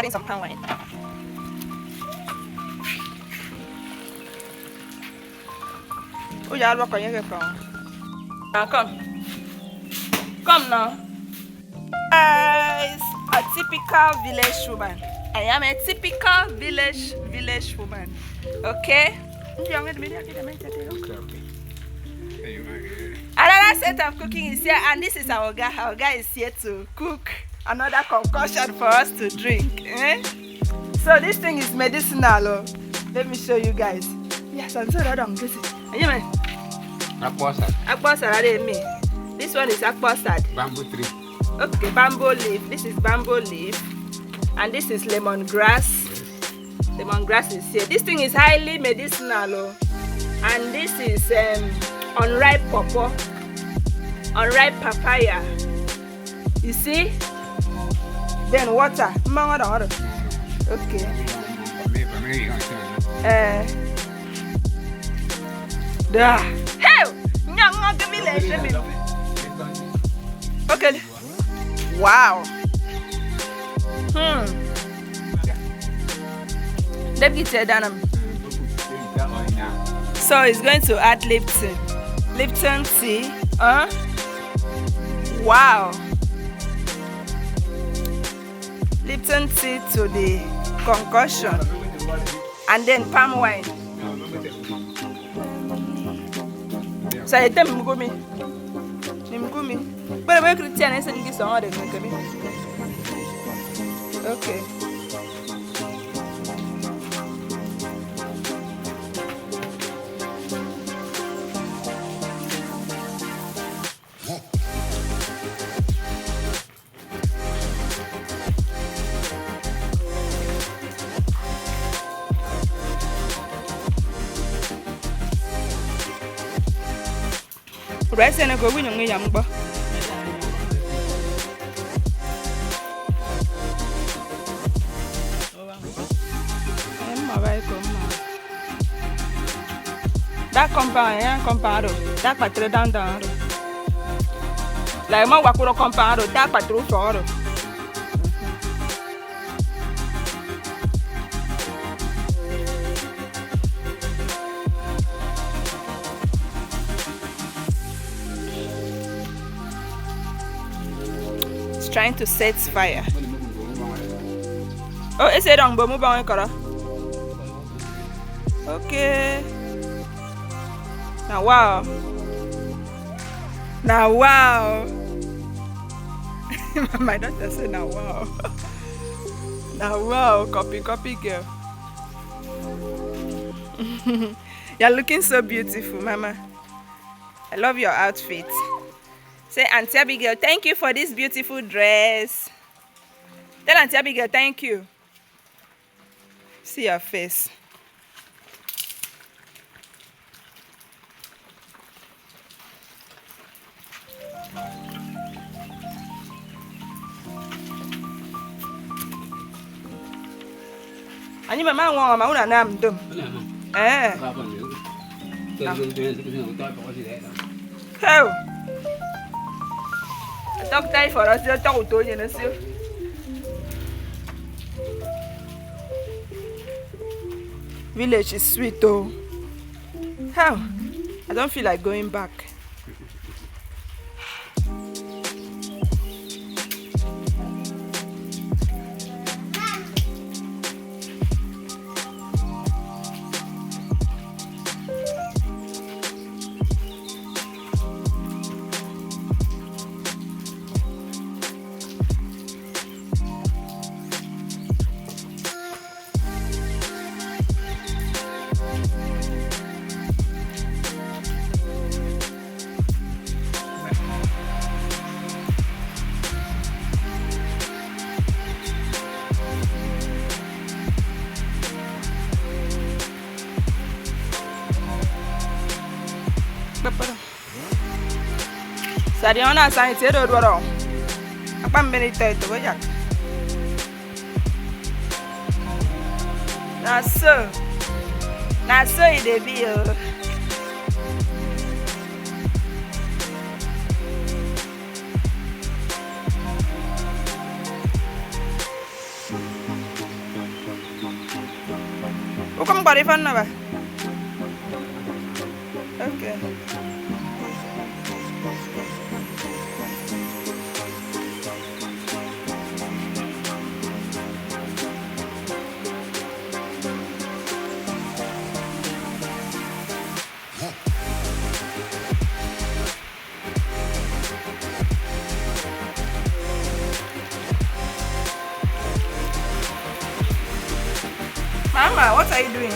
adding some palm wine. Oh, yeah, look on your phone. Now come. Come now. Guys, a typical village woman. I am a typical village woman. Okay? Another set of cooking is here, and this is our guy. Our guy is here to cook another concoction for us to drink. So this thing is medicinal. Oh. Let me show you guys. Yes, I'm sorry, I don't get it. This one is akposad. Bamboo tree. Okay, bamboo leaf. This is bamboo leaf. And this is lemongrass. Lemongrass is here. This thing is highly medicinal. Oh. And this is unripe pawpaw. Unripe papaya. You see? Then water. Okay. Okay. Wow. Let me tell them. So it's going to add Lipton. Lipton tea. Wow. Lipton tea to the concoction. And then palm wine. So I tell me. But I'm Christian and this on okay. Rice and go win on yamba. That compound, that patro down. Like my wakuro compound, that patro for. It's trying to set fire. Oh, it's a wrong, but move on, okay. Now wow. My daughter said now wow. Now wow, copy girl. You're looking so beautiful, Mama. I love your outfit. Say Auntie Abigail, thank you for this beautiful dress. Tell Auntie Abigail thank you. See your face. Anh mà mang ngon mà muốn là nam đùm. Heo. Tóc tay phở đó xíu cho tôi nhìn nó xíu. Village is sweet though. How? I don't feel like going back. Sariona sanitero dwaro. Apa menita itu banyak. Naso ide bio. Come got it for number. Okay. Mama, what are you doing?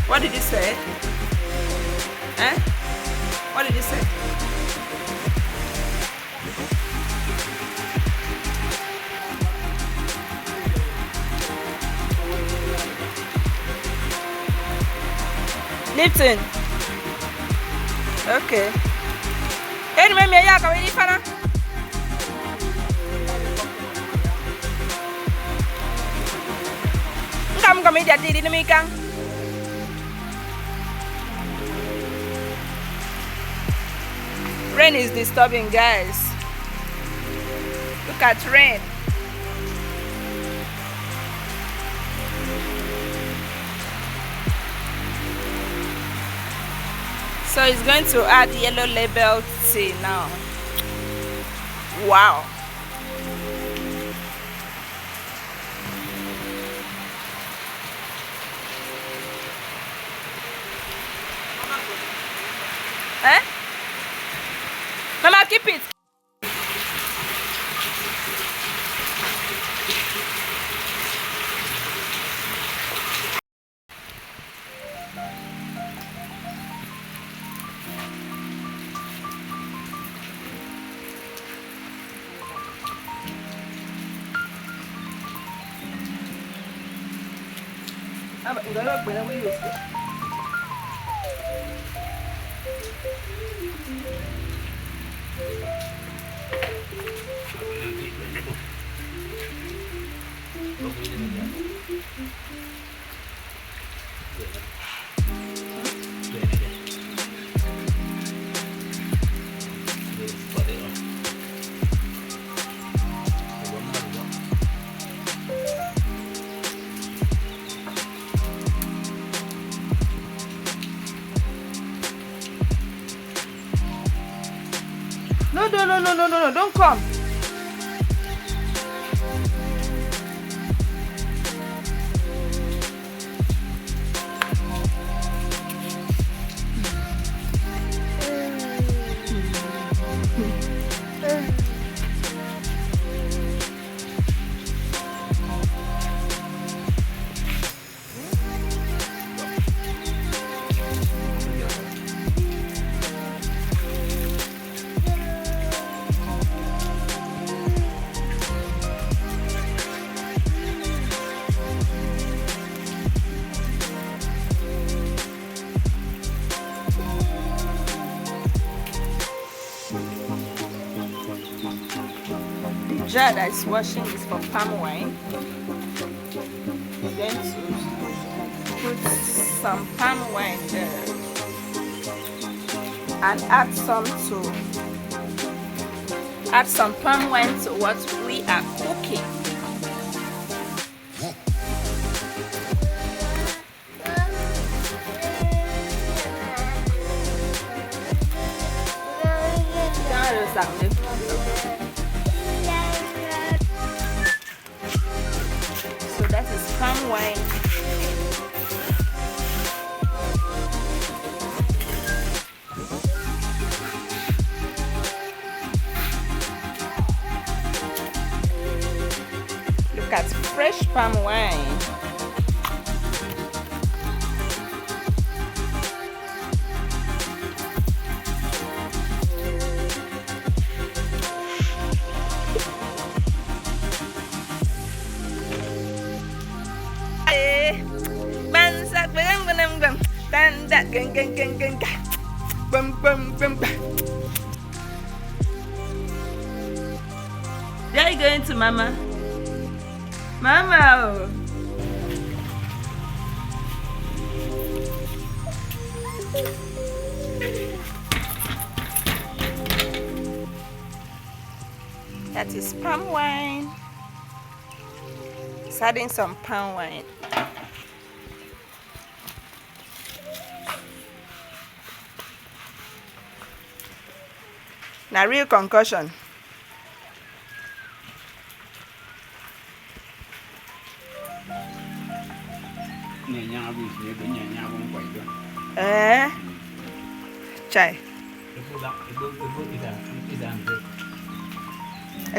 What did you say? Eh? What did you say? Lipton. Okay. Hey, remember me? Come in, Fana. Come in, Daddy. Didn't me come? Rain is disturbing, guys. Look at rain. So it's going to add yellow label tea now. Wow. Eh? Mama, keep it. No, don't come. The jar that is washing is for palm wine. I'm going to put some palm wine there and add some palm wine to what we are cooking. So that is palm wine. Look at fresh palm wine. Where are you going to, Mama? Mama! That is palm wine. is adding some palm wine. Now real concussion. Chai.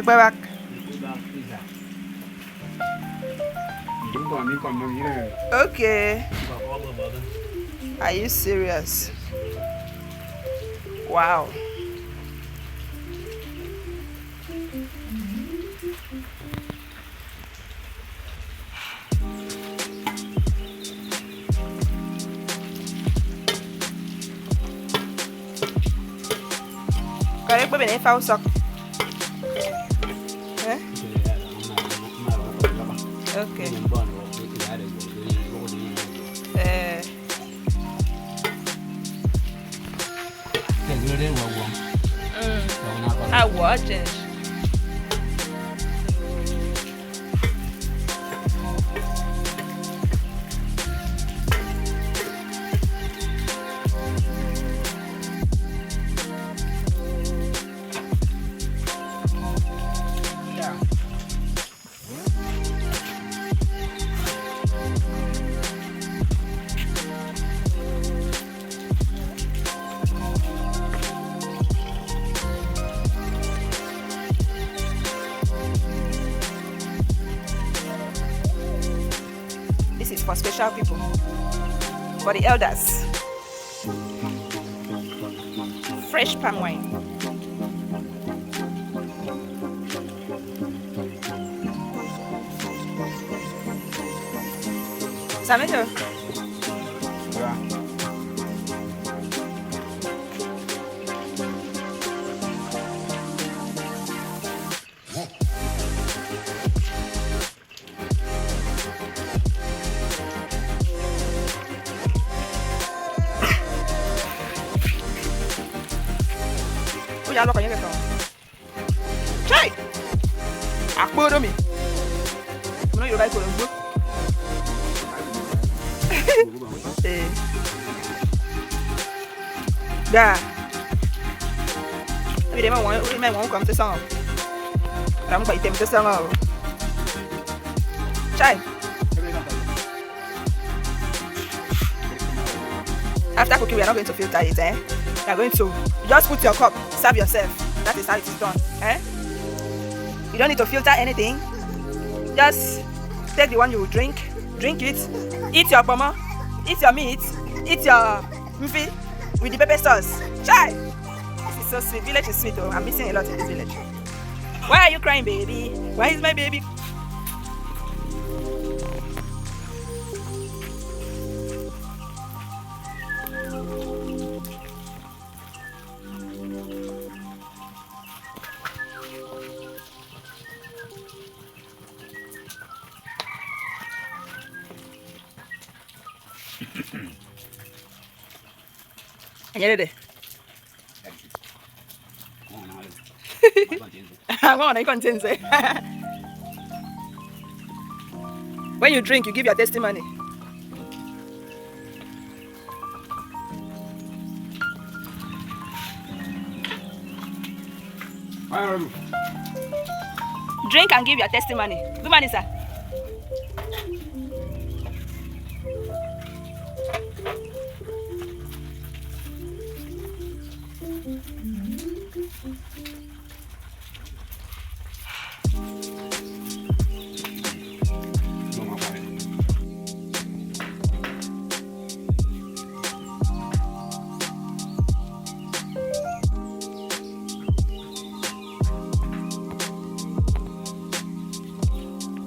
Back. Okay. Are you serious? Wow. Correct, but when I sock. Okay. I watch it. This is for special people, for the elders. Fresh palm wine. Samejo. Ya lo kayaknya gitu. Cai. Aku udah mi. Mana yura ikut lembut. Dah. Tapi dia mau kamu tersangau. Kamu baik tem tersangau. Cai. After cooking, we are not going to filter it, eh? You are going to just put your cup, serve yourself. That is how it is done, eh? You don't need to filter anything. Just take the one you will drink it, eat your pomo, eat your meat, eat your mfi with the pepper sauce. Chai! This is so sweet. Village is sweet, oh. I'm missing a lot in this village. Why are you crying, baby? Why is my baby? Anyere. When you drink, you give your testimony. Drink and give your testimony. Good morning, sir.